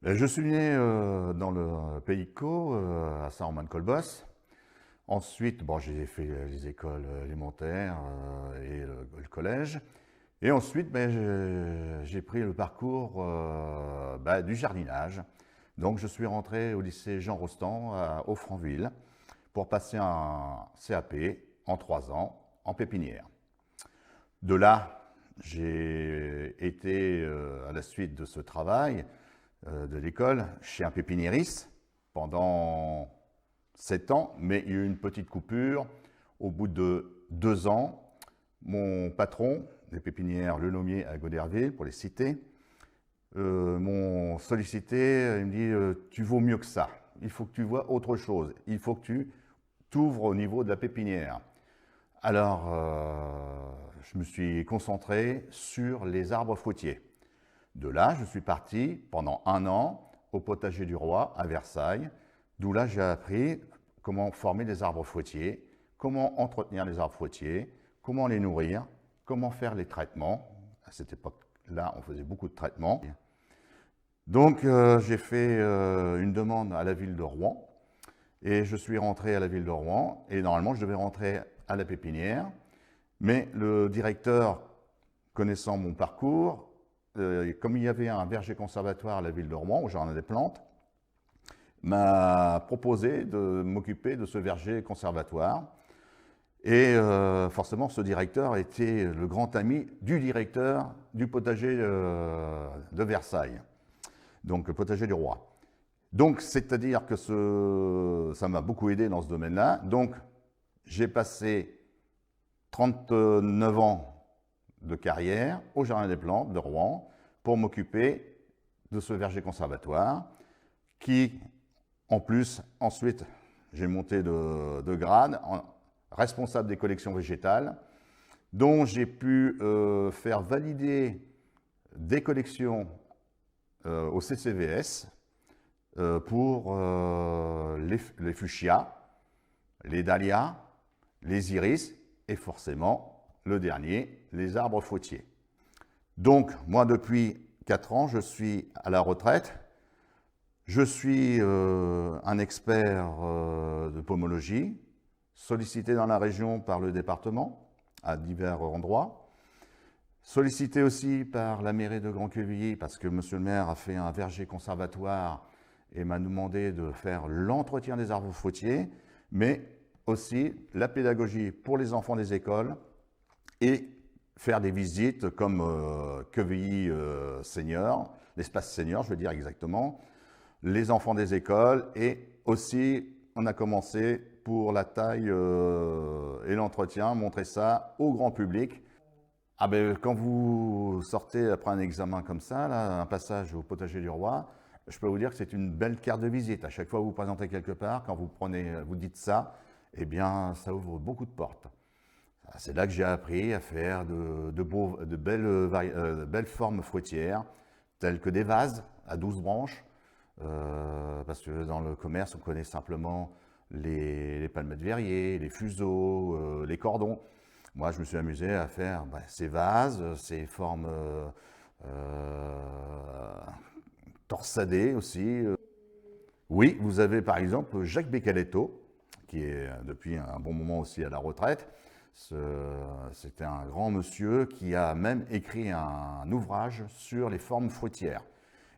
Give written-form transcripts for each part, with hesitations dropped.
Je suis né dans le pays de Caux, à Saint-Romain-de-Colbos. Ensuite, bon, j'ai fait les écoles élémentaires et le collège. Et ensuite, j'ai pris le parcours du jardinage. Donc, je suis rentré au lycée Jean Rostand à Offranville pour passer un CAP en 3 ans en pépinière. De là, j'ai été, à la suite de ce travail de l'école, chez un pépiniériste pendant 7 ans, mais il y a eu une petite coupure. Au bout de 2 ans, mon patron des pépinières Le Nomier à Goderville, pour les citer, m'ont sollicité. Il me dit tu vaux mieux que ça, il faut que tu vois autre chose, il faut que tu t'ouvres au niveau de la pépinière. Alors, je me suis concentré sur les arbres fruitiers. De là, je suis parti pendant 1 an au potager du roi à Versailles, d'où là j'ai appris comment former des arbres fruitiers, comment entretenir les arbres fruitiers, comment les nourrir, comment faire les traitements. À cette époque-là, on faisait beaucoup de traitements. Donc, j'ai fait une demande à la ville de Rouen et je suis rentré à la ville de Rouen et normalement, je devais rentrer à la pépinière, mais le directeur, connaissant mon parcours, comme il y avait un verger conservatoire à la ville de Rouen, au Jardin des Plantes, m'a proposé de m'occuper de ce verger conservatoire. Et forcément, ce directeur était le grand ami du directeur du potager de Versailles, donc le potager du roi. Donc, c'est-à-dire que ça m'a beaucoup aidé dans ce domaine-là. Donc, j'ai passé 39 ans de carrière au Jardin des Plantes de Rouen pour m'occuper de ce verger conservatoire qui, en plus, ensuite, j'ai monté de grade en responsable des collections végétales, dont j'ai pu faire valider des collections au CCVS pour les fuchsias, les dahlias, les iris et forcément, le dernier, les arbres fruitiers. Donc, moi, depuis 4 ans, je suis à la retraite. Je suis un expert de pomologie, sollicité dans la région par le département, à divers endroits. Sollicité aussi par la mairie de Grand-Quevilly, parce que monsieur le maire a fait un verger conservatoire et m'a demandé de faire l'entretien des arbres fruitiers, mais aussi la pédagogie pour les enfants des écoles et faire des visites comme Quevilly Senior, l'espace senior, je veux dire exactement, les enfants des écoles, et aussi on a commencé pour la taille et l'entretien, montrer ça au grand public. Ah ben, quand vous sortez après un examen comme ça, là, un passage au potager du roi, je peux vous dire que c'est une belle carte de visite. À chaque fois que vous vous présentez quelque part, quand vous dites ça, eh bien, ça ouvre beaucoup de portes. C'est là que j'ai appris à faire de belles formes fruitières, telles que des vases à 12 branches, parce que dans le commerce, on connaît simplement les palmettes verrier, les fuseaux, les cordons. Moi, je me suis amusé à faire ces vases, ces formes torsadées aussi. Oui, vous avez par exemple Jacques Beccaletto, qui est depuis un bon moment aussi à la retraite. C'était un grand monsieur qui a même écrit un ouvrage sur les formes fruitières.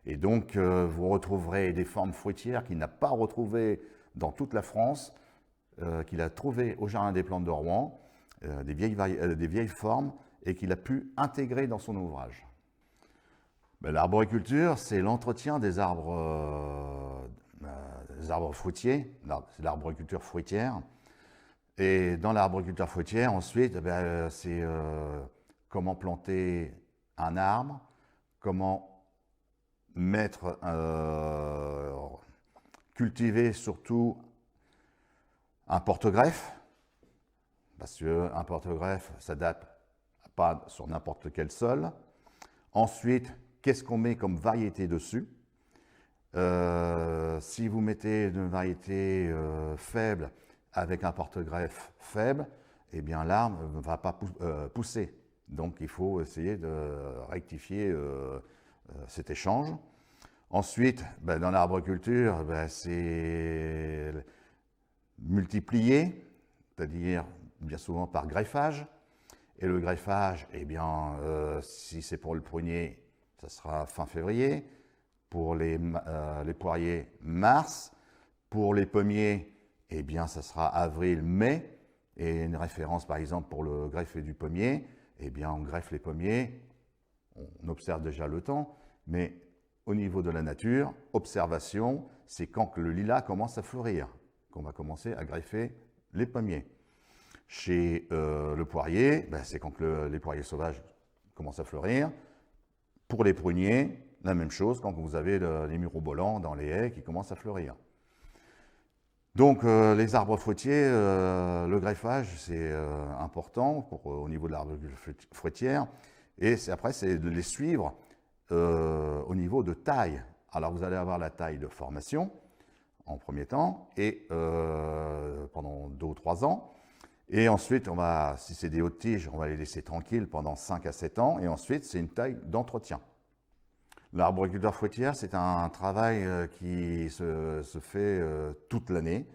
Et donc, vous retrouverez des formes fruitières qu'il n'a pas retrouvées dans toute la France, qu'il a trouvées au Jardin des Plantes de Rouen, des vieilles formes, et qu'il a pu intégrer dans son ouvrage. L'arboriculture, c'est l'entretien des arbres fruitiers, c'est l'arboriculture fruitière. Et dans l'arboriculture fruitière, ensuite, c'est comment planter un arbre, comment cultiver surtout un porte-greffe, parce qu'un porte-greffe ne s'adapte pas sur n'importe quel sol. Ensuite, qu'est-ce qu'on met comme variété dessus? Si vous mettez une variété faible avec un porte-greffe faible, eh bien l'arbre ne va pas pousser. Donc il faut essayer de rectifier cet échange. Ensuite, dans l'arboriculture, c'est multiplié, c'est-à-dire bien souvent par greffage. Et le greffage, eh bien, si c'est pour le prunier, ça sera fin février. Pour les poiriers, mars. Pour les pommiers, eh bien, ça sera avril, mai. Et une référence, par exemple, pour le greffer du pommier, eh bien, on greffe les pommiers, on observe déjà le temps, mais au niveau de la nature, observation, c'est quand le lilas commence à fleurir, qu'on va commencer à greffer les pommiers. Chez le poirier, c'est quand les poiriers sauvages commencent à fleurir. Pour les pruniers, la même chose quand vous avez les mirobolans dans les haies qui commencent à fleurir. Donc les arbres fruitiers, le greffage, c'est important au niveau de l'arbre fruitière. Et après, c'est de les suivre au niveau de taille. Alors vous allez avoir la taille de formation en premier temps, et pendant 2 ou 3 ans. Et ensuite, si c'est des hautes tiges, on va les laisser tranquilles pendant 5 à 7 ans. Et ensuite, c'est une taille d'entretien. L'arboriculture fruitière, c'est un travail qui se fait toute l'année.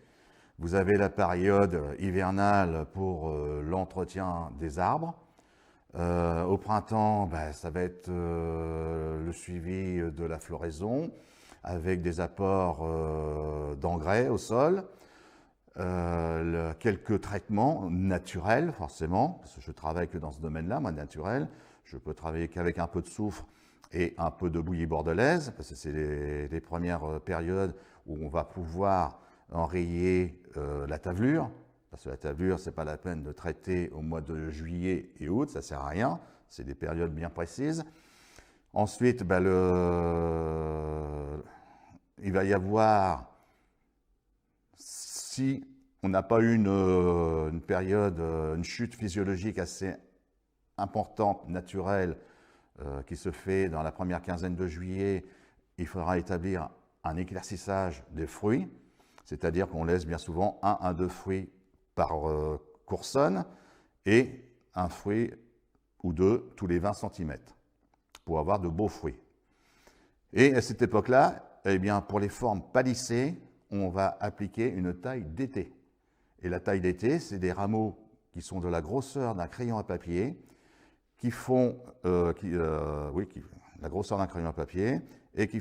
Vous avez la période hivernale pour l'entretien des arbres. Au printemps, ça va être le suivi de la floraison avec des apports d'engrais au sol, quelques traitements naturels forcément, parce que je travaille que dans ce domaine-là, moi naturel. Je peux travailler qu'avec un peu de soufre et un peu de bouillie bordelaise, parce que c'est les premières périodes où on va pouvoir enrayer la tavelure, parce que la tavelure, ce n'est pas la peine de traiter au mois de juillet et août, ça ne sert à rien, c'est des périodes bien précises. Ensuite, il va y avoir, si on n'a pas eu une période, une chute physiologique assez importante, naturelle, qui se fait dans la première quinzaine de juillet, il faudra établir un éclaircissage des fruits, c'est-à-dire qu'on laisse bien souvent 1 à 2 fruits par coursonne et un fruit ou 2 tous les 20 cm pour avoir de beaux fruits. Et à cette époque-là, eh bien, pour les formes palissées, on va appliquer une taille d'été. Et la taille d'été, c'est des rameaux qui sont de la grosseur d'un crayon à papier, qui font la grosseur d'un crayon à papier et qui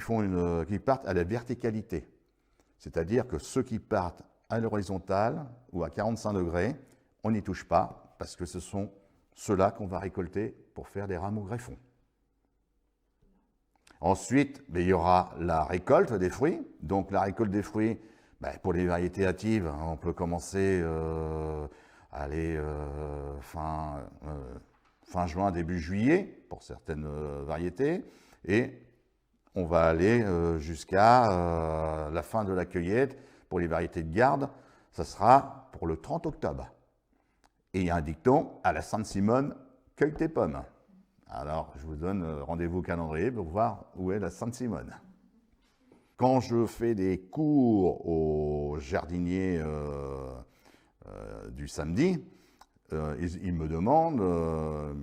partent à la verticalité. C'est-à-dire que ceux qui partent à l'horizontale ou à 45 degrés, on n'y touche pas parce que ce sont ceux-là qu'on va récolter pour faire des rameaux greffons. Ensuite, il y aura la récolte des fruits. Donc la récolte des fruits, pour les variétés hâtives, on peut commencer fin juin, début juillet, pour certaines variétés, et on va aller jusqu'à la fin de la cueillette. Pour les variétés de garde, ça sera pour le 30 octobre. Et il y a un dicton, à la Sainte-Simone, cueille tes pommes. Alors, je vous donne rendez-vous au calendrier pour voir où est la Sainte-Simone. Quand je fais des cours aux jardiniers du samedi, ils me demandent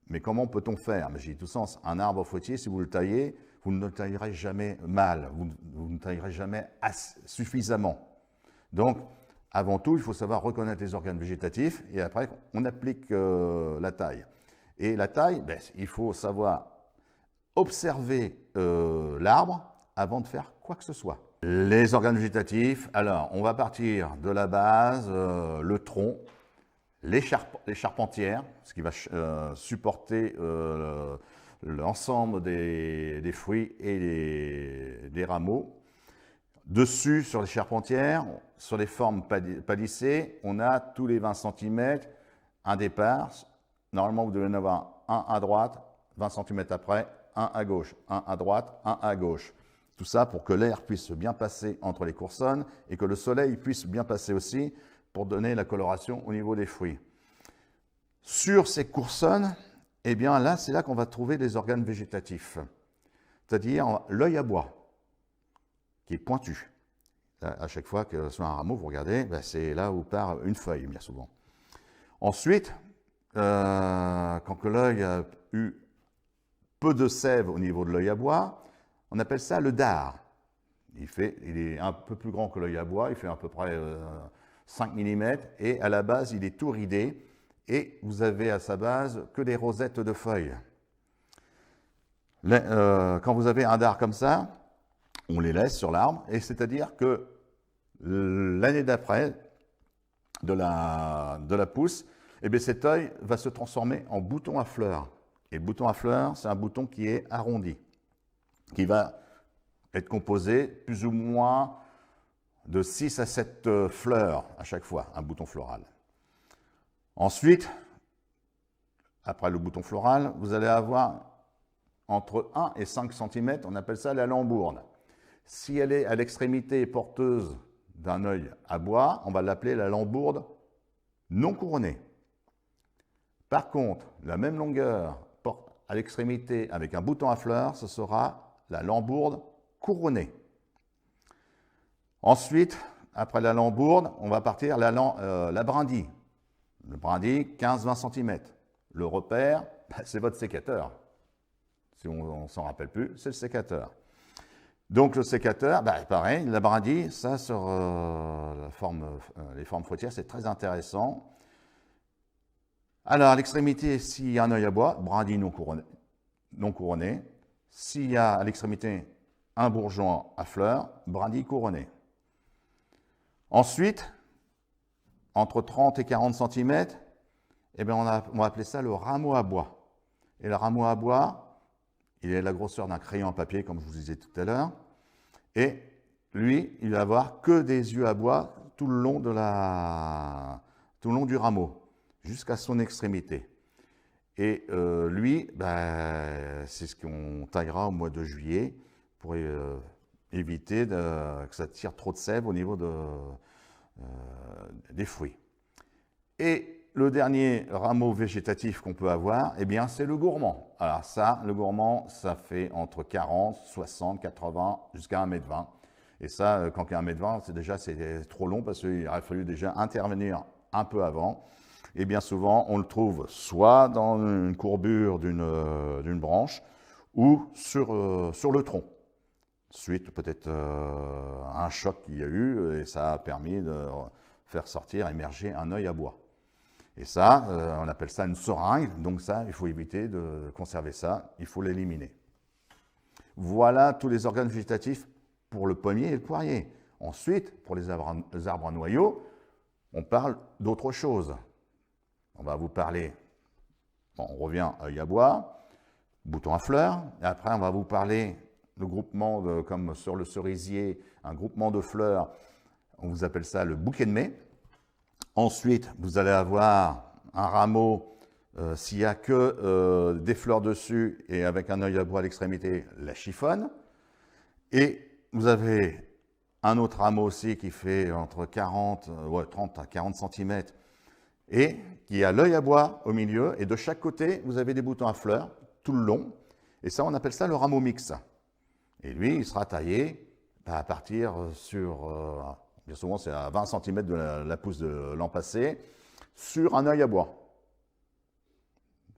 mais comment peut-on faire? Mais j'ai dit tout sens, un arbre fruitier, si vous le taillez, vous ne le taillerez jamais mal, vous ne taillerez jamais suffisamment. Donc, avant tout, il faut savoir reconnaître les organes végétatifs et après, on applique la taille. Et la taille, il faut savoir observer l'arbre avant de faire quoi que ce soit. Les organes végétatifs, alors, on va partir de la base, le tronc, les charpentières, ce qui va supporter l'ensemble des fruits et des rameaux. Dessus, sur les charpentières, sur les formes palissées, on a tous les 20 cm un départ. Normalement, vous devez en avoir un à droite, 20 cm après, un à gauche, un à droite, un à gauche. Tout ça pour que l'air puisse bien passer entre les coursonnes et que le soleil puisse bien passer aussi pour donner la coloration au niveau des fruits. Sur ces coursonnes, eh bien là, c'est là qu'on va trouver les organes végétatifs, c'est-à-dire l'œil à bois, qui est pointu. À chaque fois que sur un rameau, vous regardez, c'est là où part une feuille, bien souvent. Ensuite, quand l'œil a eu peu de sève au niveau de l'œil à bois, On appelle ça le dard. Il est un peu plus grand que l'œil à bois, il fait à peu près 5 mm, et à la base, il est tout ridé, et vous avez à sa base que des rosettes de feuilles. Quand vous avez un dard comme ça, on les laisse sur l'arbre, et c'est-à-dire que l'année d'après, de la pousse, eh bien cet œil va se transformer en bouton à fleurs. Et le bouton à fleurs, c'est un bouton qui est arrondi, qui va être composé plus ou moins de 6 à 7 fleurs à chaque fois, un bouton floral. Ensuite, après le bouton floral, vous allez avoir entre 1 et 5 cm, on appelle ça la lambourde. Si elle est à l'extrémité porteuse d'un œil à bois, on va l'appeler la lambourde non couronnée. Par contre, la même longueur à l'extrémité avec un bouton à fleurs, ce sera la lambourde couronnée. Ensuite, après la lambourde, on va partir la brindille. Le brindille, 15-20 cm. Le repère, c'est votre sécateur. Si on ne s'en rappelle plus, c'est le sécateur. Donc le sécateur, pareil, la brindille, ça sur les formes fruitières, c'est très intéressant. Alors à l'extrémité, s'il y a un œil à bois, brindille non couronné. S'il y a à l'extrémité un bourgeon à fleurs, brindille couronnée. Ensuite, entre 30 et 40 cm, eh bien on va appeler ça le rameau à bois. Et le rameau à bois, il est la grosseur d'un crayon à papier, comme je vous disais tout à l'heure. Et lui, il va avoir que des yeux à bois tout le long du rameau, jusqu'à son extrémité. Et lui, c'est ce qu'on taillera au mois de juillet pour éviter que ça tire trop de sève au niveau des fruits. Et le dernier rameau végétatif qu'on peut avoir, eh bien, c'est le gourmand. Alors ça, le gourmand, ça fait entre 40, 60, 80, jusqu'à 1,20 m. Et ça, quand il y a 1,20 m, c'est trop long parce qu'il aurait fallu déjà intervenir un peu avant. Et bien souvent, on le trouve soit dans une courbure d'une branche ou sur le tronc. Suite peut-être à un choc qu'il y a eu, et ça a permis de faire émerger un œil à bois. Et ça, on appelle ça une seringue, donc ça, il faut éviter de conserver ça, il faut l'éliminer. Voilà tous les organes végétatifs pour le pommier et le poirier. Ensuite, pour les arbres à noyaux, on parle d'autre chose. On va vous parler, on revient œil à bois, bouton à fleurs, et après on va vous parler de groupement, comme sur le cerisier, un groupement de fleurs, on vous appelle ça le bouquet de mai. Ensuite, vous allez avoir un rameau, s'il n'y a que des fleurs dessus et avec un œil à bois à l'extrémité, la chiffonne. Et vous avez un autre rameau aussi qui fait entre 30 à 40 cm et qui a l'œil à bois au milieu. Et de chaque côté, vous avez des boutons à fleurs tout le long. Et ça, on appelle ça le rameau mixte. Et lui, il sera taillé à partir sur... bien souvent, c'est à 20 cm de la pousse de l'an passé, sur un œil à bois.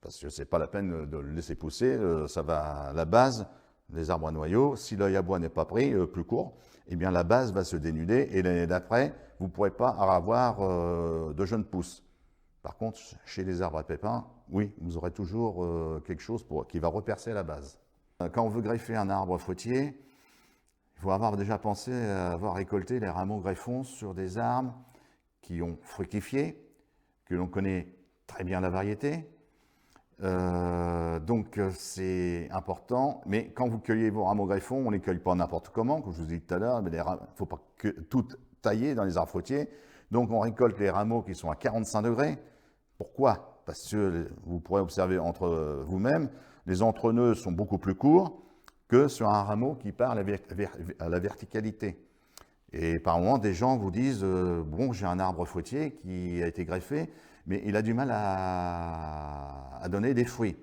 Parce que ce n'est pas la peine de le laisser pousser, ça va à la base des arbres à noyaux. Si l'œil à bois n'est pas pris, plus court, eh bien la base va se dénuder et l'année d'après, vous ne pourrez pas avoir de jeunes pousses. Par contre, chez les arbres à pépins, oui, vous aurez toujours quelque chose qui va repercer la base. Quand on veut greffer un arbre fruitier, il faut avoir déjà pensé à avoir récolté les rameaux greffons sur des arbres qui ont fructifié, que l'on connaît très bien la variété. Donc c'est important, mais quand vous cueillez vos rameaux greffons, on ne les cueille pas n'importe comment, comme je vous ai dit tout à l'heure, il ne faut pas tout tailler dans les arbres fruitiers. Donc on récolte les rameaux qui sont à 45 degrés. Pourquoi? Parce que vous pourrez observer entre vous-même, les entrenœuds sont beaucoup plus courts que sur un rameau qui part à la verticalité. Et par moments, des gens vous disent bon, j'ai un arbre fruitier qui a été greffé, mais il a du mal à donner des fruits.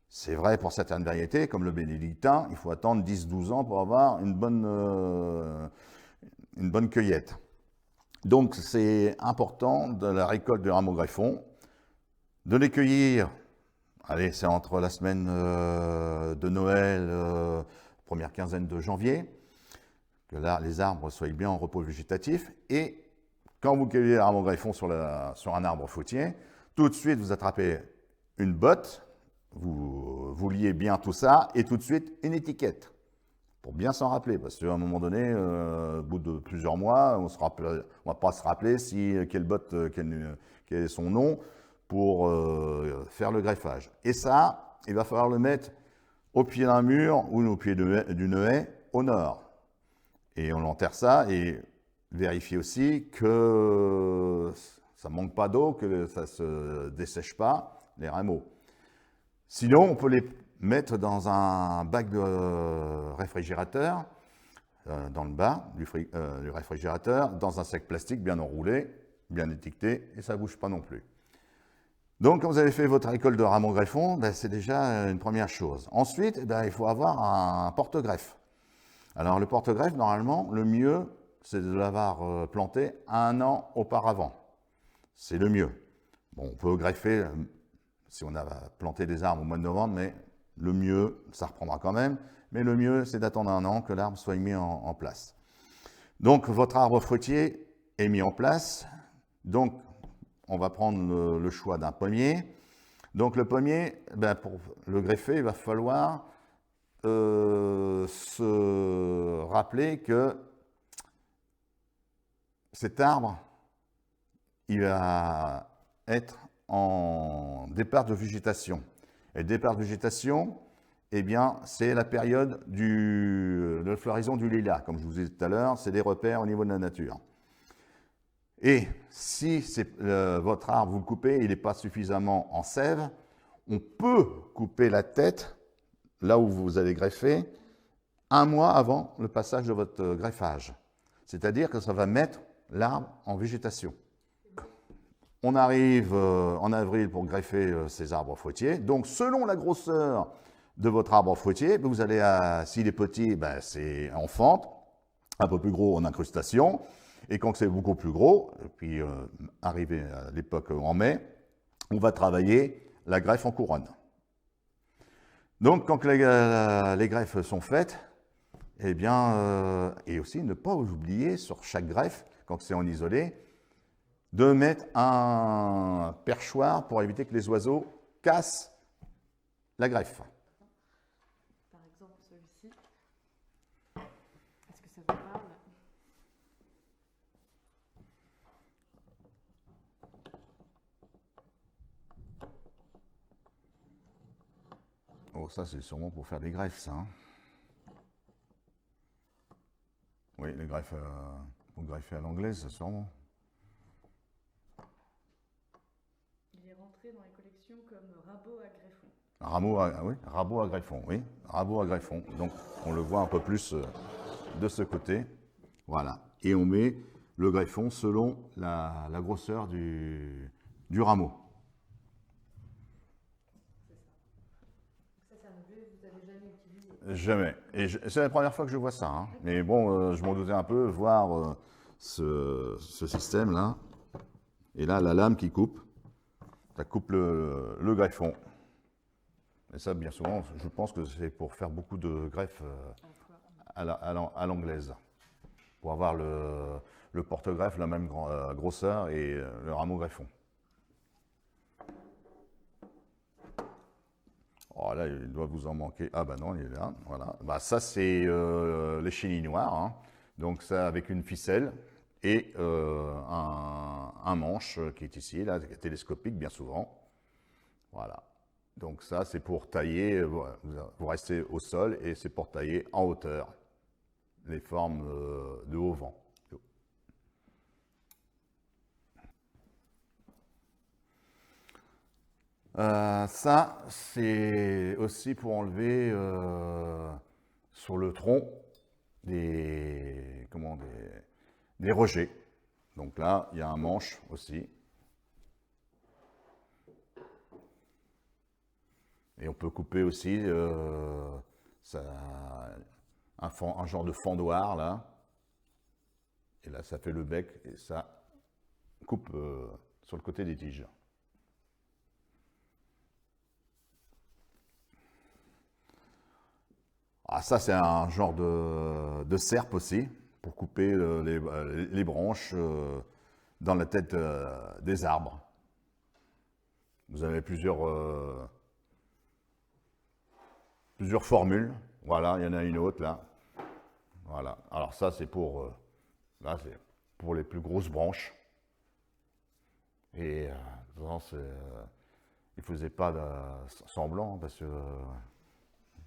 C'est vrai pour certaines variétés, comme le bénédictin, il faut attendre 10-12 ans pour avoir une bonne cueillette. Donc c'est important de la récolte de rameaux greffons, de les cueillir. Allez, c'est entre la semaine de Noël, première quinzaine de janvier, que là, les arbres soient bien en repos végétatif. Et quand vous cueillez l'arbre greffon sur un arbre fruitier, tout de suite, vous attrapez une botte, vous liez bien tout ça, et tout de suite, une étiquette, pour bien s'en rappeler. Parce qu'à un moment donné, au bout de plusieurs mois, on ne va pas se rappeler quelle botte, quel est son nom, pour faire le greffage. Et ça, il va falloir le mettre au pied d'un mur ou au pied d'une haie au nord. Et on enterre ça et vérifier aussi que ça ne manque pas d'eau, que ça ne se dessèche pas, les rameaux. Sinon, on peut les mettre dans un bac de réfrigérateur, dans le bas du réfrigérateur, dans un sac plastique bien enroulé, bien étiqueté, et ça ne bouge pas non plus. Donc, quand vous avez fait votre récolte de rameaux greffons, ben, c'est déjà une première chose. Ensuite, ben, il faut avoir un porte-greffe. Alors, le porte-greffe, normalement, le mieux, c'est de l'avoir planté 1 an auparavant. C'est le mieux. Bon, on peut greffer si on a planté des arbres au mois de novembre, mais le mieux, ça reprendra quand même, mais le mieux, c'est d'attendre 1 an que l'arbre soit mis en place. Donc, votre arbre fruitier est mis en place. Donc, on va prendre le choix d'un pommier. Donc, le pommier, ben, pour le greffer, il va falloir se rappeler que cet arbre, il va être en départ de végétation. Et le départ de végétation, eh bien, c'est la période de floraison du lilas. Comme je vous ai dit tout à l'heure, c'est des repères au niveau de la nature. Et si votre arbre, vous le coupez, il n'est pas suffisamment en sève, on peut couper la tête, là où vous allez greffer, 1 mois avant le passage de votre greffage. C'est-à-dire que ça va mettre l'arbre en végétation. On arrive en avril pour greffer ces arbres fruitiers. Donc, selon la grosseur de votre arbre fruitier, vous allez, s'il est petit, ben, c'est en fente, un peu plus gros en incrustation. Et quand c'est beaucoup plus gros, et puis arrivé à l'époque en mai, on va travailler la greffe en couronne. Donc, quand les greffes sont faites, eh bien, et aussi ne pas oublier sur chaque greffe, quand c'est en isolé, de mettre un perchoir pour éviter que les oiseaux cassent la greffe. Par exemple, celui-ci. Est-ce que ça vous parle? Oh, ça, c'est sûrement pour faire des greffes, ça. Hein. Oui, les greffes, pour greffer à l'anglaise, sûrement. Il est rentré dans les collections comme rabot à greffon. Oui, rabot à greffon, oui. Rabot à greffon. Donc, on le voit un peu plus de ce côté. Voilà. Et on met le greffon selon la grosseur du rameau. Ça, c'est un objet que vous n'avez jamais utilisé. Jamais. Et c'est la première fois que je vois ça. Hein. Mais bon, je m'en doutais un peu, voir ce système-là. Et là, la lame qui coupe, ça coupe le greffon. Et ça, bien souvent, je pense que c'est pour faire beaucoup de greffes à l'anglaise. Pour avoir le porte-greffe, la même grosseur et le rameau greffon. Oh là, il doit vous en manquer. Ah bah non, il est là. Voilà. Bah, ça, c'est les chenilles noires. Hein. Donc ça, avec une ficelle et un manche qui est ici, là, télescopique bien souvent. Voilà. Donc ça, c'est pour tailler, vous restez au sol et c'est pour tailler en hauteur les formes de haut vent. Ça, c'est aussi pour enlever sur le tronc des rejets. Donc là, il y a un manche aussi. Et on peut couper aussi un genre de fendoir, là. Et là, ça fait le bec et ça coupe sur le côté des tiges. Ah, ça, c'est un genre de serpe aussi, pour couper les branches dans la tête des arbres. Vous avez plusieurs formules. Voilà, il y en a une autre là. Voilà. Alors ça, c'est là, c'est pour les plus grosses branches. Et il ne faisait pas semblant parce que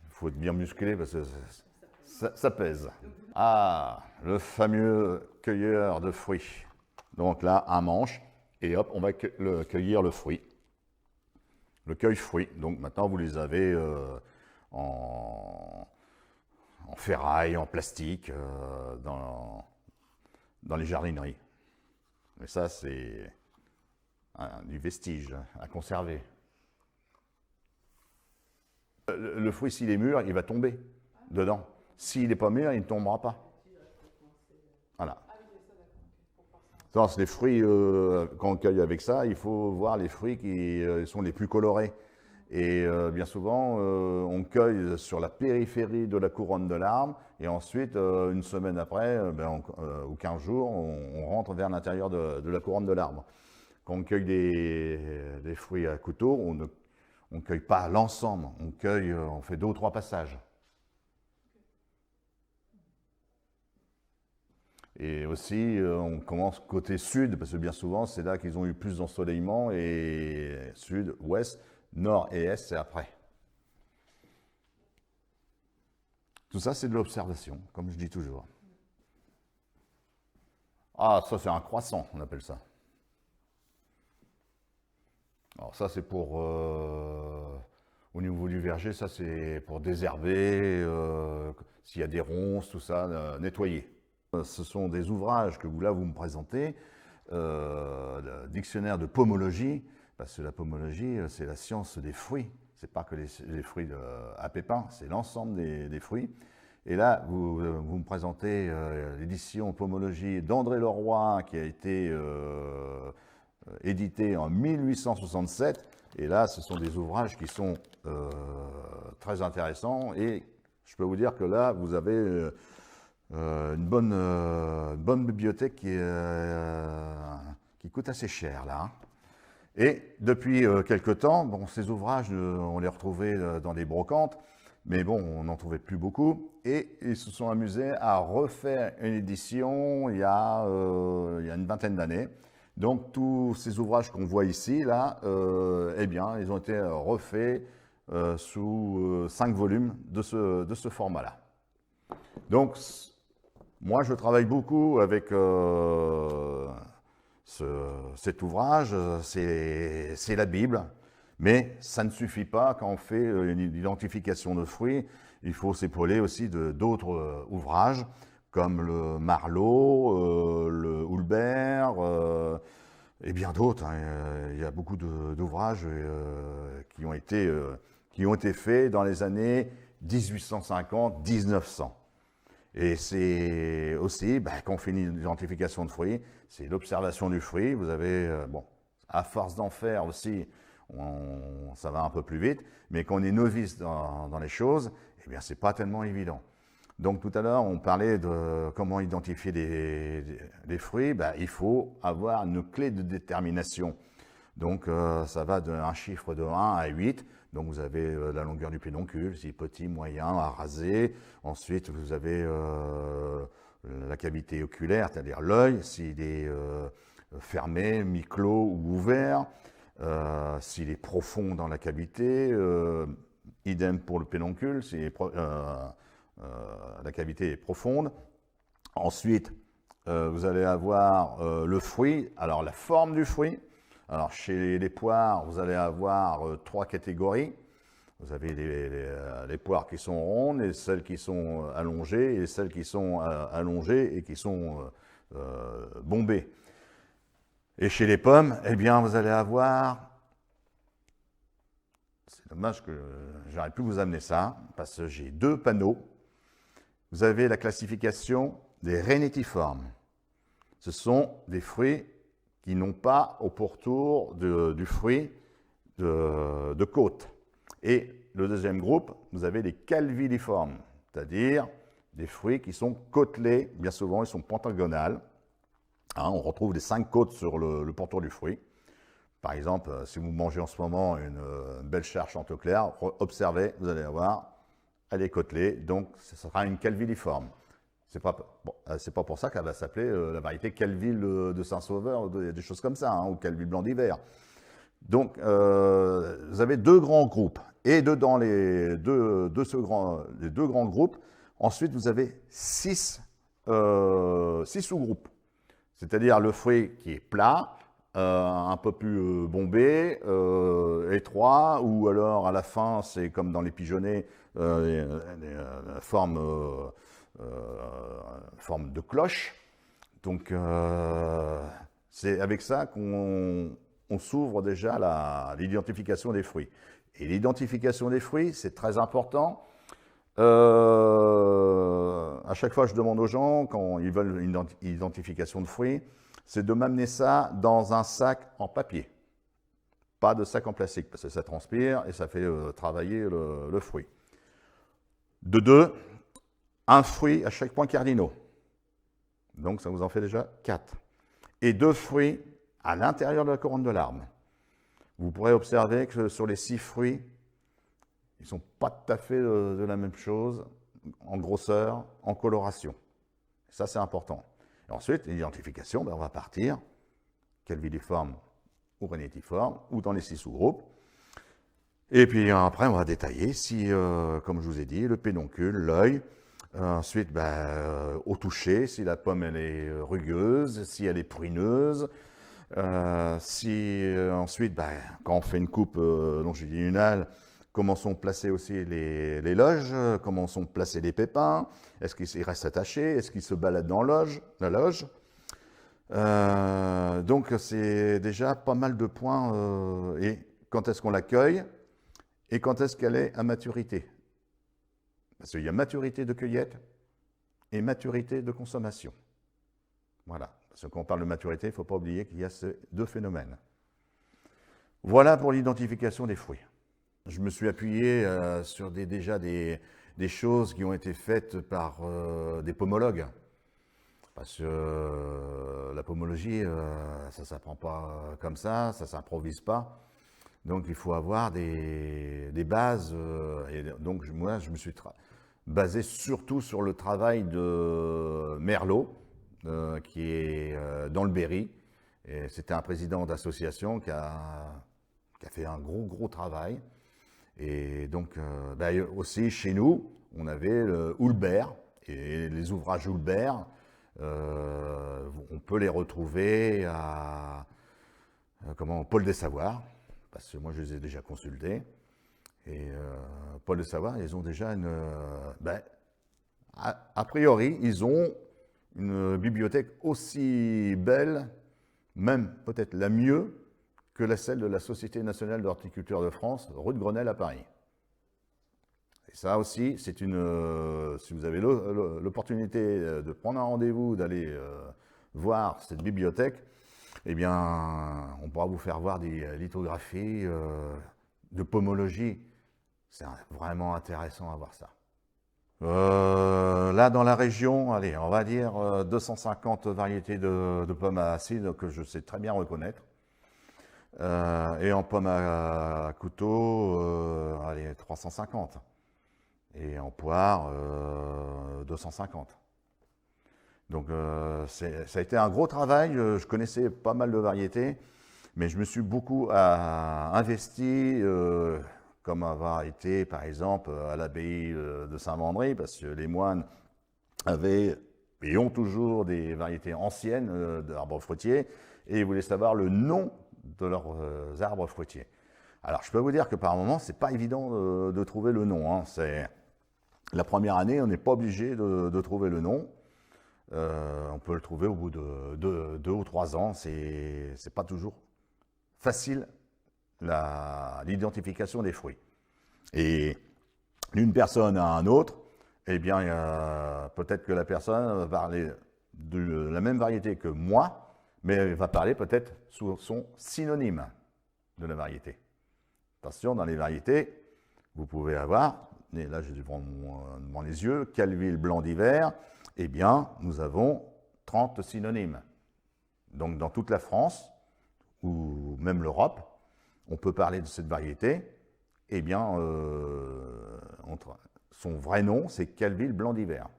faut être bien musclé parce que ça pèse. Ah, le fameux cueilleur de fruits. Donc là, un manche, et hop, on va cueillir le fruit. Le cueille-fruit. Donc maintenant, vous les avez en ferraille, en plastique, dans les jardineries. Mais ça, c'est du vestige à conserver. Le fruit, s'il est mûr, il va tomber dedans. S'il n'est pas mûr, il ne tombera pas. Voilà. C'est les fruits, quand on cueille avec ça, il faut voir les fruits qui sont les plus colorés. Et bien souvent, on cueille sur la périphérie de la couronne de l'arbre, et ensuite, une semaine après, ou 15 jours, on rentre vers l'intérieur de la couronne de l'arbre. Quand on cueille des fruits à couteau, on ne cueille pas l'ensemble, on fait 2 ou 3 passages. Et aussi, on commence côté sud, parce que bien souvent, c'est là qu'ils ont eu plus d'ensoleillement, et sud, ouest, nord et est, c'est après. Tout ça, c'est de l'observation, comme je dis toujours. Ah, ça, c'est un croissant, on appelle ça. Alors ça, c'est pour, au niveau du verger, ça, c'est pour désherber, s'il y a des ronces, tout ça, nettoyer. Ce sont des ouvrages que vous me présentez, le dictionnaire de pomologie, parce que la pomologie, c'est la science des fruits. C'est pas que les fruits à pépins, c'est l'ensemble des fruits. Et là, vous me présentez l'édition pomologie d'André Leroy, qui a été édité en 1867. Et là, ce sont des ouvrages qui sont très intéressants. Et je peux vous dire que là, vous avez une bonne bibliothèque qui coûte assez cher, là. Et depuis quelque temps, bon, ces ouvrages, on les retrouvait dans des brocantes, mais bon, on n'en trouvait plus beaucoup. Et ils se sont amusés à refaire une édition il y a une vingtaine d'années. Donc tous ces ouvrages qu'on voit ici, là, eh bien, ils ont été refaits sous 5 volumes de ce format-là. Donc, moi, je travaille beaucoup avec cet ouvrage, c'est la Bible, mais ça ne suffit pas quand on fait une identification de fruits. Il faut s'épauler aussi d'autres ouvrages, comme le Marlot, le Houlbert, et bien d'autres. Il y a beaucoup d'ouvrages qui ont été faits dans les années 1850-1900. Et c'est aussi, quand on fait une identification de fruits, c'est l'observation du fruit. Vous avez, à force d'en faire aussi, ça va un peu plus vite, mais quand on est novice dans les choses, eh bien, c'est pas tellement évident. Donc tout à l'heure, on parlait de comment identifier les fruits. Il faut avoir une clé de détermination. Donc ça va d'un chiffre de 1 à 8. Donc vous avez la longueur du pédoncule, si petit, moyen, à raser. Ensuite, vous avez la cavité oculaire, c'est-à-dire l'œil, s'il est fermé, mi-clos ou ouvert. S'il est profond dans la cavité, idem pour le pédoncule, si la cavité est profonde. Ensuite, vous allez avoir le fruit, alors la forme du fruit. Alors chez les poires, vous allez avoir 3 catégories. Vous avez les poires qui sont rondes, et celles qui sont allongées, et celles qui sont allongées et qui sont bombées. Et chez les pommes, eh bien, vous allez avoir... C'est dommage que j'aurais pu vous amener ça, parce que j'ai 2 panneaux. Vous avez la classification des rhénétiformes. Ce sont des fruits qui n'ont pas au pourtour du fruit de côte. Et le deuxième groupe, vous avez les calviliformes. c'est-à-dire des fruits qui sont côtelés, bien souvent ils sont pentagonales. Hein, on retrouve les 5 côtes sur le pourtour du fruit. Par exemple, si vous mangez en ce moment une belle chair Chantecler, observez, vous allez voir, elle est côtelée, donc ce sera une calviliforme. C'est pas pour ça qu'elle va s'appeler la variété Calville de Saint-Sauveur, des choses comme ça, hein, ou Calville blanc d'hiver. Donc, vous avez 2 grands groupes. Et dans les deux grands groupes, ensuite, vous avez 6 sous-groupes. C'est-à-dire le fruit qui est plat, un peu plus bombé, étroit, ou alors à la fin, c'est comme dans les pigeonnets, forme de cloche. Donc, c'est avec ça qu'on s'ouvre déjà l'identification des fruits. Et l'identification des fruits, c'est très important. À chaque fois, je demande aux gens, quand ils veulent une identification de fruits, c'est de m'amener ça dans un sac en papier. Pas de sac en plastique, parce que ça transpire et ça fait travailler le fruit. De 2, un fruit à chaque point cardinaux. Donc, ça vous en fait déjà 4. Et 2 fruits à l'intérieur de la couronne de l'arbre. Vous pourrez observer que sur les 6 fruits, ils ne sont pas tout à fait de la même chose en grosseur, en coloration. Ça, c'est important. Et ensuite, l'identification, on va partir calviliforme ou rhénétiforme, ou dans les 6 sous-groupes. Et puis après, on va détailler si, comme je vous ai dit, le pédoncule, l'œil. Ensuite, au toucher, si la pomme elle est rugueuse, si elle est pruineuse. Ensuite, quand on fait une coupe longitudinale, comment sont placés aussi les loges, comment sont placés les pépins, est-ce qu'ils restent attachés, est-ce qu'ils se baladent dans la loge. Donc c'est déjà pas mal de points. Et quand est-ce qu'on l'accueille et quand est-ce qu'elle est à maturité. Parce qu'il y a maturité de cueillette et maturité de consommation. Voilà. Parce que quand on parle de maturité, il ne faut pas oublier qu'il y a ces 2 phénomènes. Voilà pour l'identification des fruits. Je me suis appuyé sur déjà des choses qui ont été faites par des pomologues. Parce que la pomologie, ça ne s'apprend pas comme ça ne s'improvise pas. Donc il faut avoir des bases. Et donc moi, je me suis basé surtout sur le travail de Merlot, qui est dans le Berry. C'était un président d'association qui a fait un gros travail. Et donc, aussi chez nous, on avait le Houlbert, et les ouvrages Houlbert, on peut les retrouver à Paul des Savoirs, parce que moi je les ai déjà consultés. Et Paul des Savoirs, ils ont déjà a priori, ils ont une bibliothèque aussi belle, même peut-être la mieux, que celle de la Société nationale d'horticulture de France, rue de Grenelle à Paris. Et ça aussi, c'est si vous avez l'opportunité de prendre un rendez-vous, d'aller voir cette bibliothèque, eh bien, on pourra vous faire voir des lithographies de pomologie. C'est vraiment intéressant à voir ça. Là, dans la région, allez, on va dire 250 variétés de pommes à acide que je sais très bien reconnaître. Et en pommes à couteau, allez, 350. Et en poire, 250. Donc ça a été un gros travail. Je connaissais pas mal de variétés, mais je me suis beaucoup investi, comme avoir été par exemple à l'abbaye de Saint-Mandry, parce que les moines avaient et ont toujours des variétés anciennes d'arbres fruitiers, et ils voulaient savoir le nom de leurs arbres fruitiers. Alors je peux vous dire que par moment, c'est pas évident de trouver le nom. Hein. La première année, on n'est pas obligé de trouver le nom. On peut le trouver au bout de 2 ou 3 ans. C'est pas toujours facile l'identification des fruits. Et d'une personne à un autre, eh bien, peut-être que la personne va parler de la même variété que moi, mais elle va parler peut-être sous son synonyme de la variété. Attention, dans les variétés, vous pouvez avoir et là j'ai devant les yeux, Calville blanc d'hiver, eh bien nous avons 30 synonymes. Donc dans toute la France, ou même l'Europe, on peut parler de cette variété, eh bien son vrai nom c'est Calville blanc d'hiver.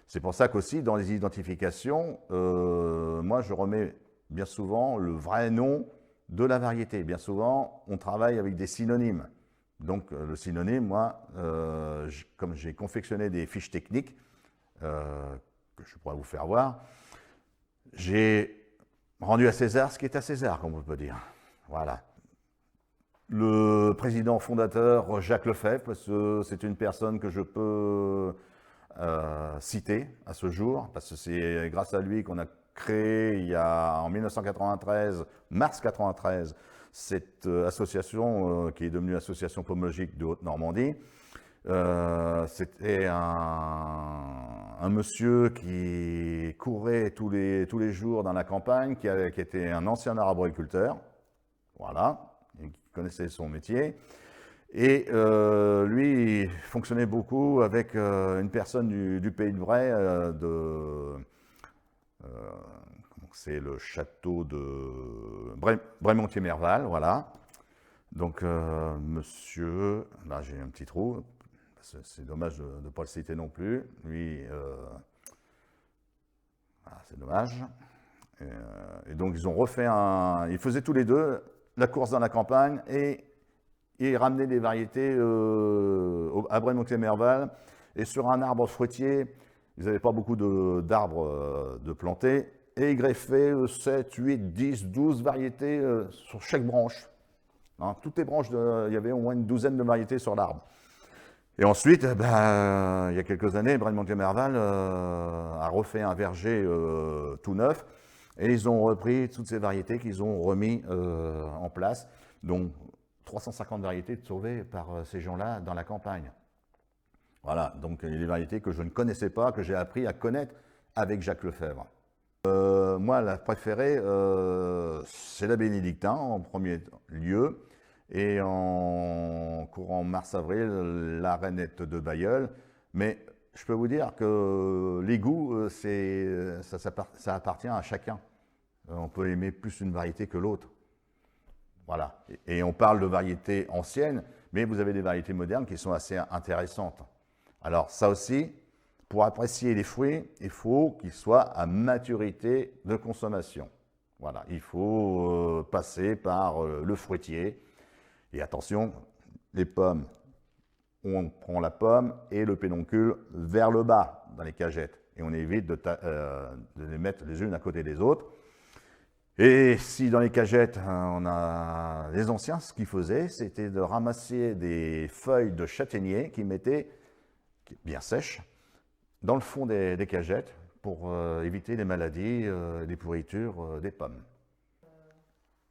C'est pour ça qu'aussi dans les identifications, moi je remets bien souvent le vrai nom de la variété. Bien souvent, on travaille avec des synonymes. Donc le synonyme, moi, comme j'ai confectionné des fiches techniques, que je pourrais vous faire voir, j'ai rendu à César ce qui est à César, comme on peut dire. Voilà. Le président fondateur, Jacques Lefebvre, parce que c'est une personne que je peux citer à ce jour, parce que c'est grâce à lui qu'on a créé en 1993, mars 1993, cette association qui est devenue Association pomologique de Haute-Normandie. C'était un monsieur qui courait tous les jours dans la campagne, qui était un ancien arboriculteur, voilà, et qui connaissait son métier. Et lui, il fonctionnait beaucoup avec une personne du Pays de Bray, c'est le château de Brémontier-Merval, voilà. Donc, monsieur, là j'ai un petit trou, c'est dommage de ne pas le citer non plus. Lui, voilà, c'est dommage. Et donc, ils ont refait ils faisaient tous les deux la course dans la campagne et ramenaient des variétés à Brémontier-Merval. Et sur un arbre fruitier, ils n'avaient pas beaucoup d'arbres de planter. Et ils greffaient 7, 8, 10, 12 variétés sur chaque branche. Hein, toutes les branches, il y avait au moins une douzaine de variétés sur l'arbre. Et ensuite, il y a quelques années, Brémontier-Merval a refait un verger tout neuf. Et ils ont repris toutes ces variétés qu'ils ont remis en place. Donc 350 variétés sauvées par ces gens-là dans la campagne. Voilà, donc il y a des variétés que je ne connaissais pas, que j'ai appris à connaître avec Jacques Lefebvre. Moi, la préférée, c'est la bénédictin en premier lieu. Et en courant mars-avril, la rainette de Bailleul. Mais je peux vous dire que les goûts, ça appartient à chacun. On peut aimer plus une variété que l'autre. Voilà. Et on parle de variétés anciennes, mais vous avez des variétés modernes qui sont assez intéressantes. Alors ça aussi, pour apprécier les fruits, il faut qu'ils soient à maturité de consommation. Voilà. Il faut passer par le fruitier. Et attention, les pommes, on prend la pomme et le pédoncule vers le bas dans les cagettes. Et on évite de les mettre les unes à côté des autres. Et si dans les cagettes, on a les anciens, ce qu'ils faisaient, c'était de ramasser des feuilles de châtaignier qu'ils mettaient bien sèches dans le fond des cagettes pour éviter les maladies, les pourritures des pommes.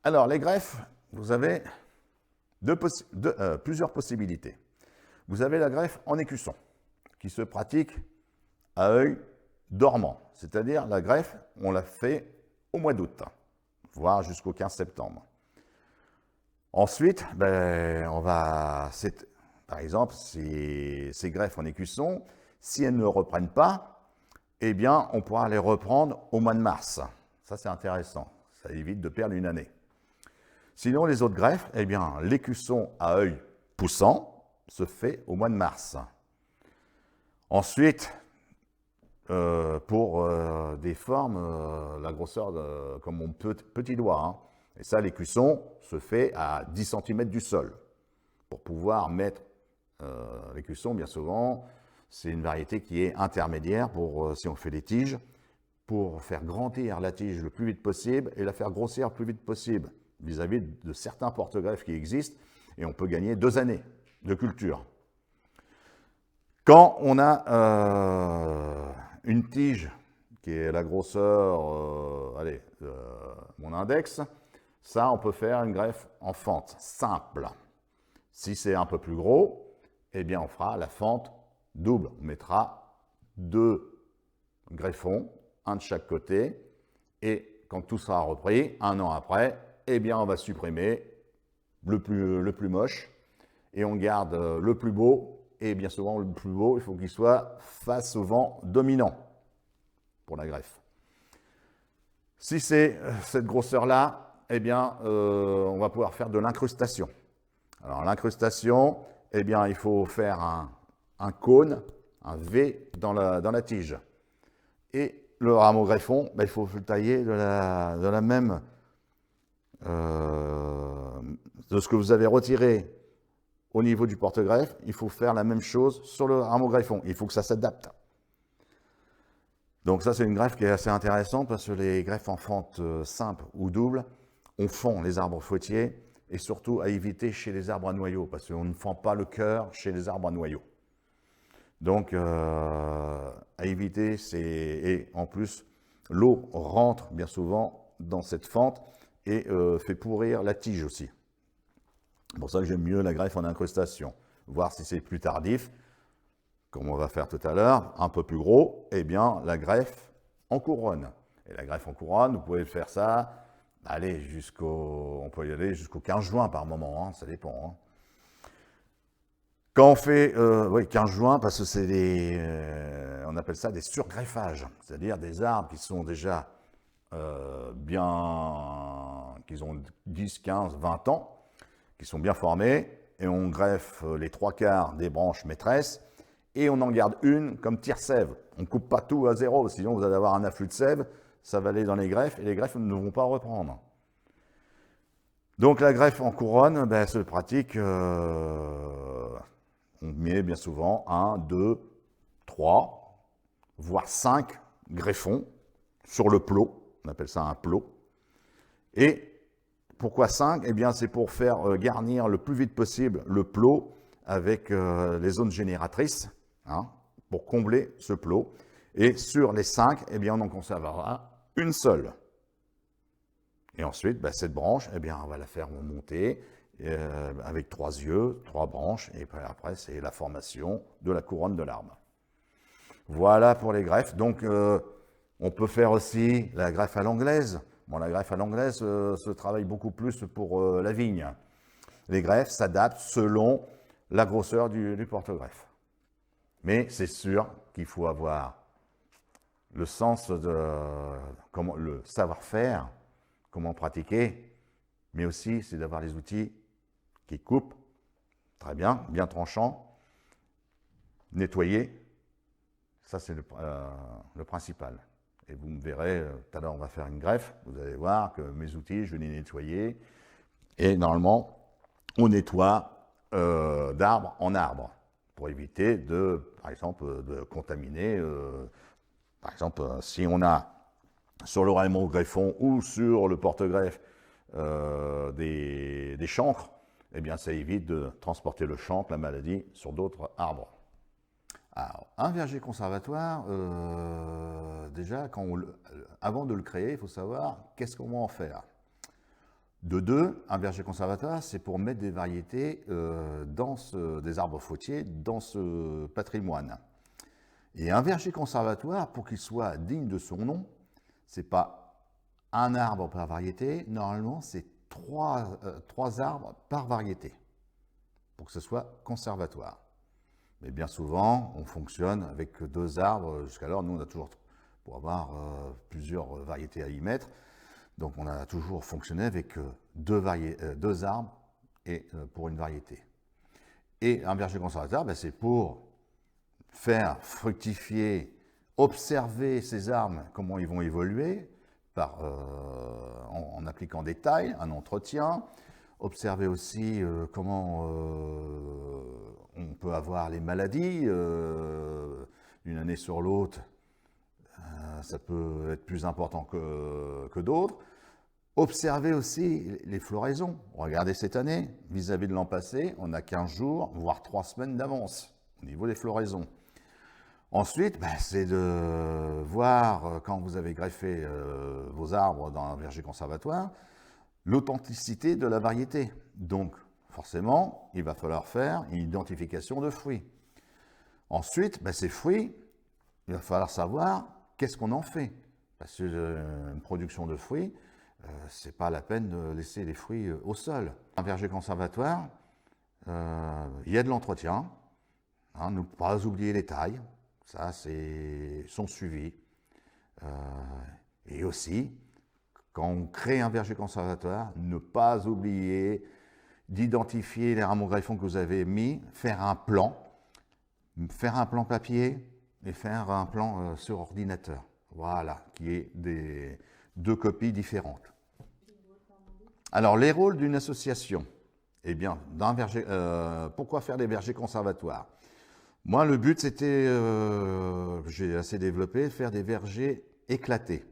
Alors, les greffes, vous avez plusieurs possibilités. Vous avez la greffe en écusson, qui se pratique à œil dormant, c'est-à-dire la greffe, on la fait au mois d'août, voire jusqu'au 15 septembre. Ensuite, par exemple, ces greffes en écusson, si elles ne reprennent pas, eh bien, on pourra les reprendre au mois de mars. Ça, c'est intéressant, ça évite de perdre une année. Sinon, les autres greffes, eh bien, l'écusson à œil poussant se fait au mois de mars. Ensuite, pour des formes, la grosseur comme mon petit doigt, hein. Et ça, l'écusson se fait à 10 cm du sol. Pour pouvoir mettre l'écusson, bien souvent, c'est une variété qui est intermédiaire pour, si on fait des tiges, pour faire grandir la tige le plus vite possible et la faire grossir le plus vite possible vis-à-vis de certains porte-greffes qui existent, et on peut gagner 2 années de culture. Quand on a une tige qui est la grosseur, mon index, ça on peut faire une greffe en fente simple. Si c'est un peu plus gros, eh bien on fera la fente double. On mettra 2 greffons, un de chaque côté, et quand tout sera repris, 1 an après, eh bien on va supprimer le plus moche et on garde le plus beau et bien souvent le plus haut, il faut qu'il soit face au vent dominant pour la greffe. Si c'est cette grosseur-là, eh bien, on va pouvoir faire de l'incrustation. Alors l'incrustation, eh bien, il faut faire un cône, un V dans la tige. Et le rameau greffon, ben, il faut le tailler de la même, de ce que vous avez retiré au niveau du porte-greffe, il faut faire la même chose sur le rameau greffon. Il faut que ça s'adapte. Donc ça, c'est une greffe qui est assez intéressante parce que les greffes en fente simple ou double, on fend les arbres fruitiers et surtout à éviter chez les arbres à noyaux parce qu'on ne fend pas le cœur chez les arbres à noyaux. Donc à éviter, et en plus, l'eau rentre bien souvent dans cette fente et fait pourrir la tige aussi. C'est pour ça que j'aime mieux la greffe en incrustation. Voir si c'est plus tardif, comme on va faire tout à l'heure, un peu plus gros, eh bien la greffe en couronne. Et la greffe en couronne, vous pouvez faire ça, allez, on peut y aller jusqu'au 15 juin par moment, hein, ça dépend. Hein. Quand on fait, oui, 15 juin, parce que c'est on appelle ça des surgreffages, c'est-à-dire des arbres qui sont déjà qu'ils ont 10, 15, 20 ans, qui sont bien formés, et on greffe les 3/4 des branches maîtresses, et on en garde une comme tire-sève. On ne coupe pas tout à zéro, sinon vous allez avoir un afflux de sève, ça va aller dans les greffes, et les greffes ne vont pas reprendre. Donc la greffe en couronne, ben, se pratique, on met bien souvent 1, 2, 3, voire 5 greffons sur le plot, on appelle ça un plot. Et pourquoi 5? Eh bien, c'est pour faire garnir le plus vite possible le plot avec les zones génératrices, hein, pour combler ce plot. Et sur les 5, eh bien, on en conservera une seule. Et ensuite, ben, cette branche, eh bien, on va la faire monter avec 3 yeux, 3 branches, et après, c'est la formation de la couronne de l'arbre. Voilà pour les greffes. Donc, on peut faire aussi la greffe à l'anglaise. Bon, la greffe à l'anglaise se travaille beaucoup plus pour la vigne. Les greffes s'adaptent selon la grosseur du porte-greffe. Mais c'est sûr qu'il faut avoir le sens le savoir-faire, comment pratiquer, mais aussi c'est d'avoir les outils qui coupent, très bien, bien tranchants, nettoyés. Ça, c'est le principal. Et vous me verrez, tout à l'heure, on va faire une greffe. Vous allez voir que mes outils, je vais les nettoyer. Et normalement, on nettoie d'arbre en arbre pour éviter par exemple, de contaminer. Par exemple, si on a sur le rameau greffon ou sur le porte-greffe des chancres, eh bien, ça évite de transporter le chancre, la maladie, sur d'autres arbres. Alors, un verger conservatoire, déjà, avant de le créer, il faut savoir qu'est-ce qu'on va en faire. De deux, un verger conservatoire, c'est pour mettre des variétés, des arbres fruitiers dans ce patrimoine. Et un verger conservatoire, pour qu'il soit digne de son nom, c'est pas un arbre par variété, normalement c'est 3 arbres par variété, pour que ce soit conservatoire. Mais bien souvent, on fonctionne avec 2 arbres. Jusqu'alors, nous, on a toujours, pour avoir plusieurs variétés à y mettre, donc on a toujours fonctionné avec 2 arbres pour une variété. Et un verger conservateur, ben, c'est pour faire fructifier, observer ces arbres, comment ils vont évoluer, en appliquant des tailles, un entretien, observer aussi comment on peut avoir les maladies d'une année sur l'autre. Ça peut être plus important que d'autres. Observer aussi les floraisons. Regardez cette année, vis-à-vis de l'an passé, on a 15 jours, voire 3 semaines d'avance au niveau des floraisons. Ensuite, c'est de voir, quand vous avez greffé vos arbres dans un verger conservatoire, l'authenticité de la variété. Donc, forcément, il va falloir faire une identification de fruits. Ensuite, ces fruits, il va falloir savoir qu'est-ce qu'on en fait. Parce qu'une production de fruits, ce n'est pas la peine de laisser les fruits au sol. Un verger conservatoire, il y a de l'entretien. hein, ne pas oublier les tailles, ça c'est son suivi. Et aussi, quand on crée un verger conservatoire, ne pas oublier d'identifier les rameaux greffons que vous avez mis, faire un plan papier et faire un plan sur ordinateur. Voilà, qui est des deux copies différentes. Alors, les rôles d'une association. Eh bien, d'un verger, pourquoi faire des vergers conservatoires? Moi, le but, c'était, j'ai assez développé, faire des vergers éclatés.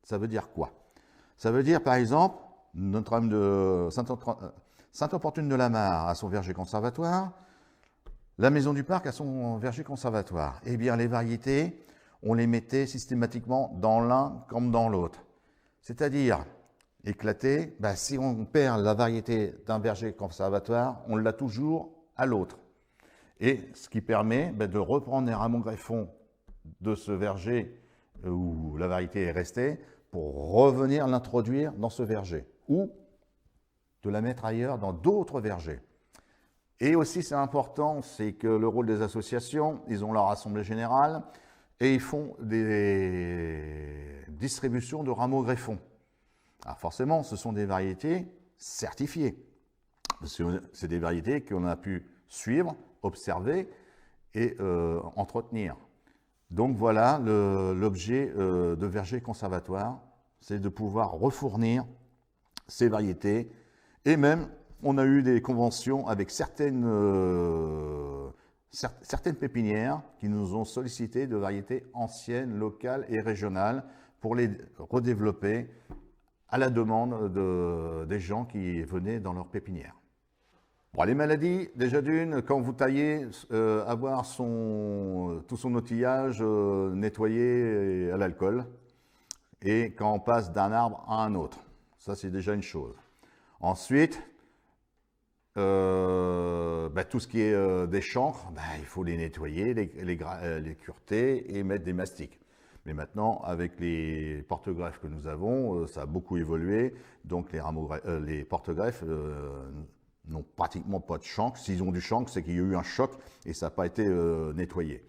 Ça veut dire quoi? Ça veut dire, par exemple, Notre-Dame de Sainte-Opportune-de-la-Mare a son verger conservatoire, la Maison du Parc a son verger conservatoire. Eh bien, les variétés, on les mettait systématiquement dans l'un comme dans l'autre. C'est-à-dire, éclaté, si on perd la variété d'un verger conservatoire, on l'a toujours à l'autre. Et ce qui permet de reprendre les rameaux greffons de ce verger où la variété est restée pour revenir l'introduire dans ce verger ou de la mettre ailleurs dans d'autres vergers. Et aussi, c'est important, c'est que le rôle des associations, ils ont leur assemblée générale et ils font des distributions de rameaux greffons. Alors forcément, ce sont des variétés certifiées. C'est des variétés qu'on a pu suivre, observer et entretenir. Donc voilà, l'objet de verger conservatoire, c'est de pouvoir refournir ces variétés. Et même, on a eu des conventions avec certaines pépinières qui nous ont sollicité de variétés anciennes, locales et régionales pour les redévelopper à la demande des gens qui venaient dans leur pépinière. Bon, les maladies, déjà d'une, quand vous taillez, avoir tout son outillage nettoyé à l'alcool, et quand on passe d'un arbre à un autre. Ça, c'est déjà une chose. Ensuite, tout ce qui est des chancres, il faut les nettoyer, les cureter et mettre des mastiques. Mais maintenant, avec les porte-greffes que nous avons, ça a beaucoup évolué. Donc les porte-greffes n'ont pratiquement pas de chancre. S'ils ont du chancre, c'est qu'il y a eu un choc et ça n'a pas été nettoyé.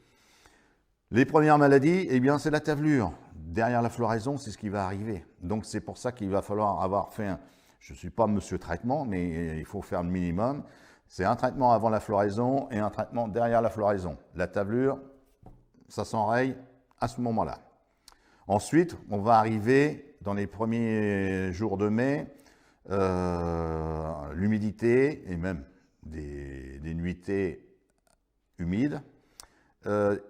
Les premières maladies, eh bien, c'est la tavelure. Derrière la floraison, c'est ce qui va arriver. Donc c'est pour ça qu'il va falloir avoir fait je ne suis pas monsieur traitement, mais il faut faire le minimum. C'est un traitement avant la floraison et un traitement derrière la floraison. La tavelure, ça s'enraye à ce moment-là. Ensuite, on va arriver dans les premiers jours de mai, l'humidité et même des nuitées humides.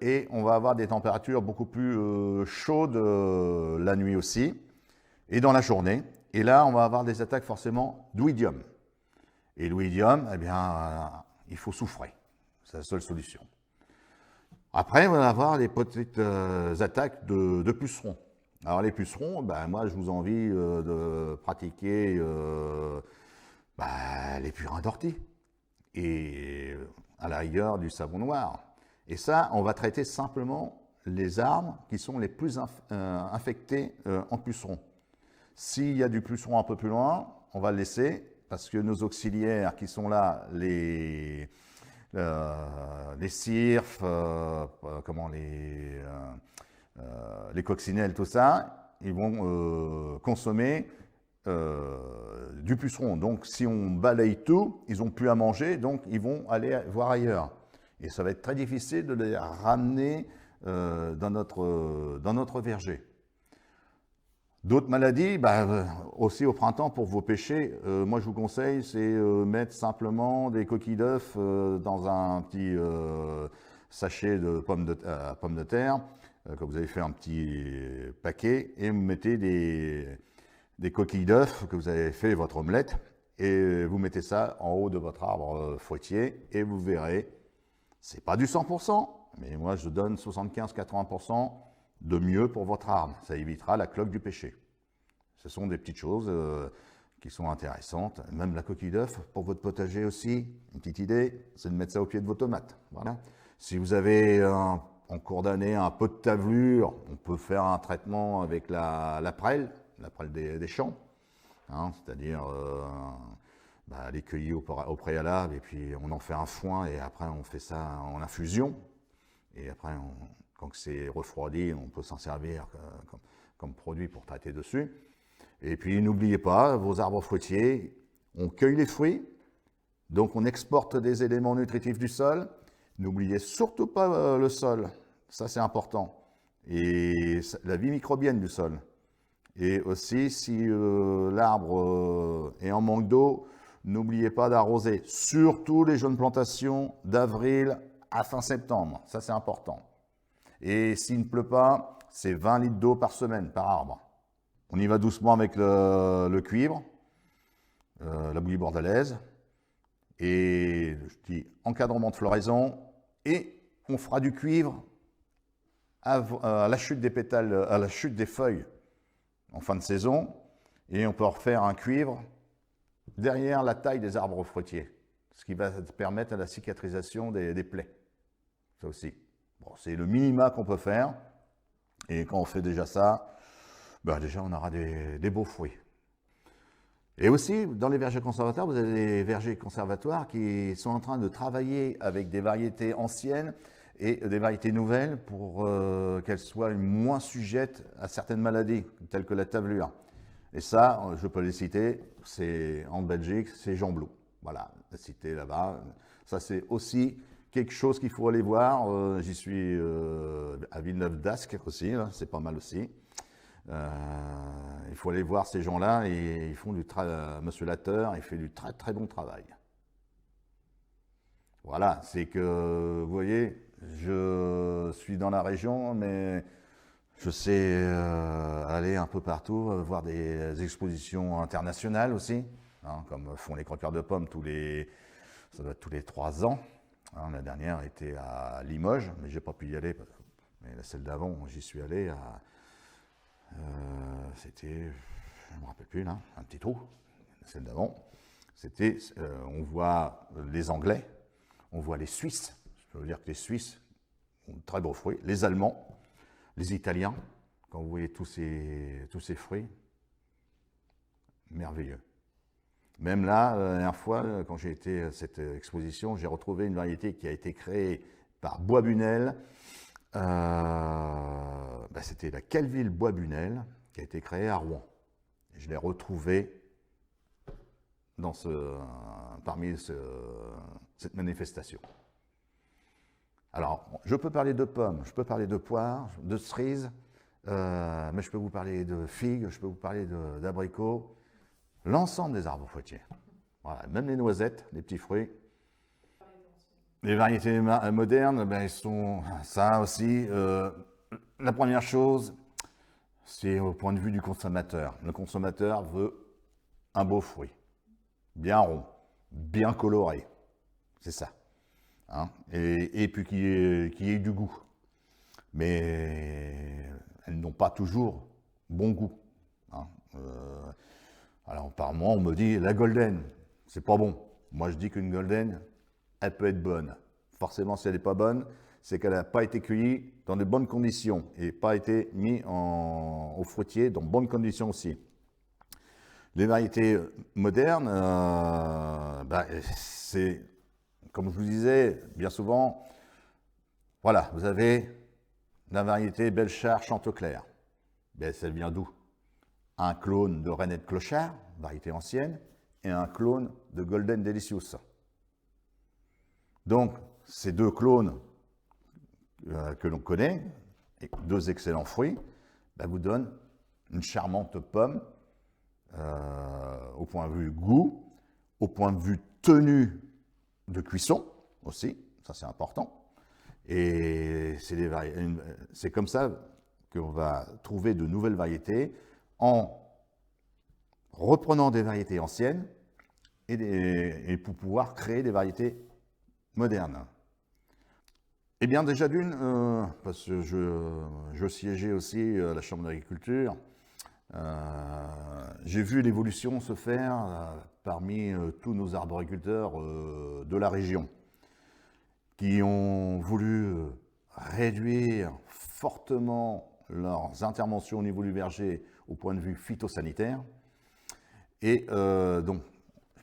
Et on va avoir des températures beaucoup plus chaudes la nuit aussi et dans la journée. Et là, on va avoir des attaques forcément d'oïdium. Et l'oïdium, eh bien, il faut souffrer. C'est la seule solution. Après, on va avoir des petites attaques de pucerons. Alors les pucerons, moi je vous envie de pratiquer les purins d'ortie et à la rigueur du savon noir. Et ça, on va traiter simplement les arbres qui sont les plus infectés en pucerons. S'il y a du puceron un peu plus loin, on va le laisser parce que nos auxiliaires qui sont là, les cirfes, les coccinelles, tout ça, ils vont consommer du puceron. Donc si on balaye tout, ils n'ont plus à manger, donc ils vont aller voir ailleurs. Et ça va être très difficile de les ramener dans notre verger. D'autres maladies, aussi au printemps pour vos pêchers, moi je vous conseille, c'est mettre simplement des coquilles d'œufs dans un petit sachet de pommes de terre, que vous avez fait un petit paquet, et vous mettez des coquilles d'œufs que vous avez fait votre omelette, et vous mettez ça en haut de votre arbre fruitier, et vous verrez, c'est pas du 100%, mais moi je donne 75-80% de mieux pour votre arbre. Ça évitera la cloque du pêcher. Ce sont des petites choses qui sont intéressantes. Même la coquille d'œuf pour votre potager aussi, une petite idée, c'est de mettre ça au pied de vos tomates. Voilà. Si vous avez en cours d'année un peu de tavelure, on peut faire un traitement avec la prêle des champs, c'est-à-dire les cueillit au préalable, et puis on en fait un foin, et après on fait ça en infusion. Et après, quand c'est refroidi, on peut s'en servir comme produit pour traiter dessus. Et puis n'oubliez pas, vos arbres fruitiers, on cueille les fruits, donc on exporte des éléments nutritifs du sol. N'oubliez surtout pas le sol, ça c'est important. Et la vie microbienne du sol. Et aussi, si l'arbre est en manque d'eau, n'oubliez pas d'arroser, surtout les jeunes plantations d'avril à fin septembre, ça c'est important. Et s'il ne pleut pas, c'est 20 litres d'eau par semaine, par arbre. On y va doucement avec le cuivre, la bouillie bordelaise, et je dis encadrement de floraison, et on fera du cuivre à la chute des pétales, à la chute des feuilles en fin de saison, et on peut refaire un cuivre derrière la taille des arbres fruitiers, ce qui va permettre à la cicatrisation des plaies. Ça aussi. Bon, c'est le minima qu'on peut faire, et quand on fait déjà ça, déjà on aura des beaux fruits. Et aussi, dans les vergers conservatoires, vous avez des vergers conservatoires qui sont en train de travailler avec des variétés anciennes et des variétés nouvelles pour qu'elles soient moins sujettes à certaines maladies, telles que la tavelure. Et ça, je peux les citer, c'est en Belgique, c'est Jean Blou. Voilà, cité là-bas. Ça, c'est aussi quelque chose qu'il faut aller voir. J'y suis à Villeneuve-d'Ascq aussi, c'est pas mal aussi. Il faut aller voir ces gens-là, et ils font Monsieur Latteur, il fait du très très bon travail. Voilà, c'est que, vous voyez, je suis dans la région, mais je sais aller un peu partout, voir des expositions internationales aussi, comme font les croqueurs de pommes ça doit être tous les 3 ans. La dernière était à Limoges, mais j'ai pas pu y aller. Mais celle d'avant, j'y suis allé c'était, je ne me rappelle plus là, un petit trou. Celle d'avant, c'était, on voit les Anglais, on voit les Suisses. Je peux vous dire que les Suisses ont de très beaux fruits. Les Allemands, les Italiens, quand vous voyez tous ces fruits, merveilleux. Même là, la dernière fois, quand j'ai été à cette exposition, j'ai retrouvé une variété qui a été créée par Bois-Bunel. C'était la Calville Bois-Bunel qui a été créée à Rouen. Et je l'ai retrouvée parmi cette manifestation. Alors, je peux parler de pommes, je peux parler de poires, de cerises, mais je peux vous parler de figues, je peux vous parler d'abricots, l'ensemble des arbres fruitiers. Voilà, même les noisettes, les petits fruits. Les variétés modernes, ils sont ça aussi. La première chose, c'est au point de vue du consommateur. Le consommateur veut un beau fruit, bien rond, bien coloré. C'est ça. Et puis qui ait du goût. Mais elles n'ont pas toujours bon goût. Alors par moi, on me dit la golden, c'est pas bon. Moi, je dis qu'une golden, elle peut être bonne. Forcément, si elle n'est pas bonne, c'est qu'elle n'a pas été cueillie dans de bonnes conditions et pas été mise au fruitier dans de bonnes conditions aussi. Les variétés modernes, c'est, comme je vous disais, bien souvent, voilà, vous avez la variété Belchard Chanteclair. Ça vient d'où? Un clone de Renette Clochard, variété ancienne, et un clone de Golden Delicious. Donc, ces deux clones que l'on connaît, et deux excellents fruits, vous donnent une charmante pomme au point de vue goût, au point de vue tenue de cuisson aussi, ça c'est important. Et c'est comme ça qu'on va trouver de nouvelles variétés en reprenant des variétés anciennes et pour pouvoir créer des variétés modernes. Eh bien, déjà d'une, parce que je siégeais aussi à la Chambre d'agriculture, j'ai vu l'évolution se faire parmi tous nos arboriculteurs de la région qui ont voulu réduire fortement leurs interventions au niveau du verger au point de vue phytosanitaire. Et donc,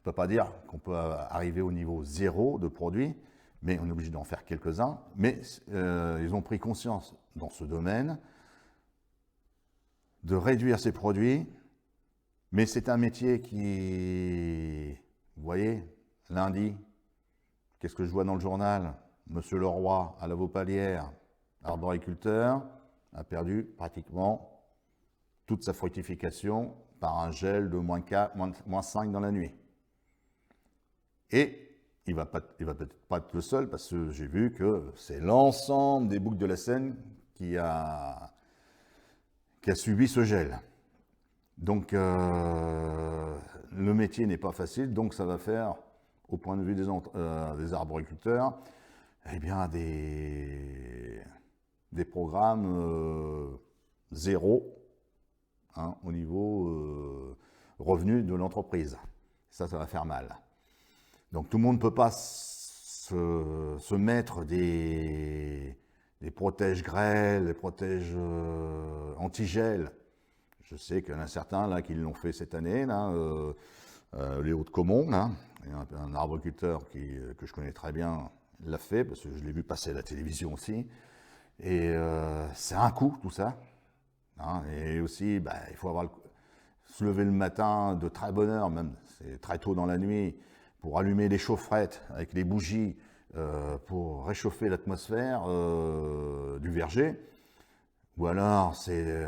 peux pas dire qu'on peut arriver au niveau zéro de produits, mais on est obligé d'en faire quelques-uns. Mais ils ont pris conscience dans ce domaine de réduire ces produits. Mais c'est un métier qui, vous voyez, lundi, qu'est-ce que je vois dans le journal? Monsieur Leroy, à la Vaupalière, arboriculteur, a perdu pratiquement toute sa fructification par un gel de -4, -5 dans la nuit. Et il va peut-être pas être le seul, parce que j'ai vu que c'est l'ensemble des boucs de la Seine qui a subi ce gel. Donc le métier n'est pas facile, donc ça va faire, au point de vue des arboriculteurs, eh bien des programmes zéro, hein, au niveau revenu de l'entreprise. Ça va faire mal. Donc tout le monde ne peut pas se mettre des protèges grêles, des protèges anti-gel. Je sais qu'il y en a certains là, qui l'ont fait cette année, là, les Hauts-de-Caumont, là. Il y a un arboriculteur que je connais très bien l'a fait, parce que je l'ai vu passer à la télévision aussi. Et c'est un coût, tout ça. Hein, et aussi, il faut se lever le matin de très bonne heure, même c'est très tôt dans la nuit, pour allumer les chaufferettes avec les bougies, pour réchauffer l'atmosphère du verger. Ou alors, c'est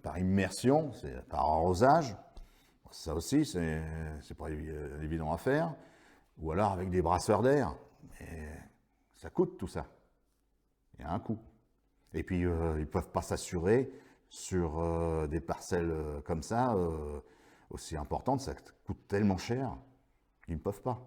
par immersion, c'est par arrosage. Ça aussi, c'est pas évident à faire. Ou alors avec des brasseurs d'air. Mais ça coûte tout ça. Il y a un coût. Et puis, ils ne peuvent pas s'assurer sur des parcelles comme ça, aussi importantes, ça coûte tellement cher qu'ils ne peuvent pas.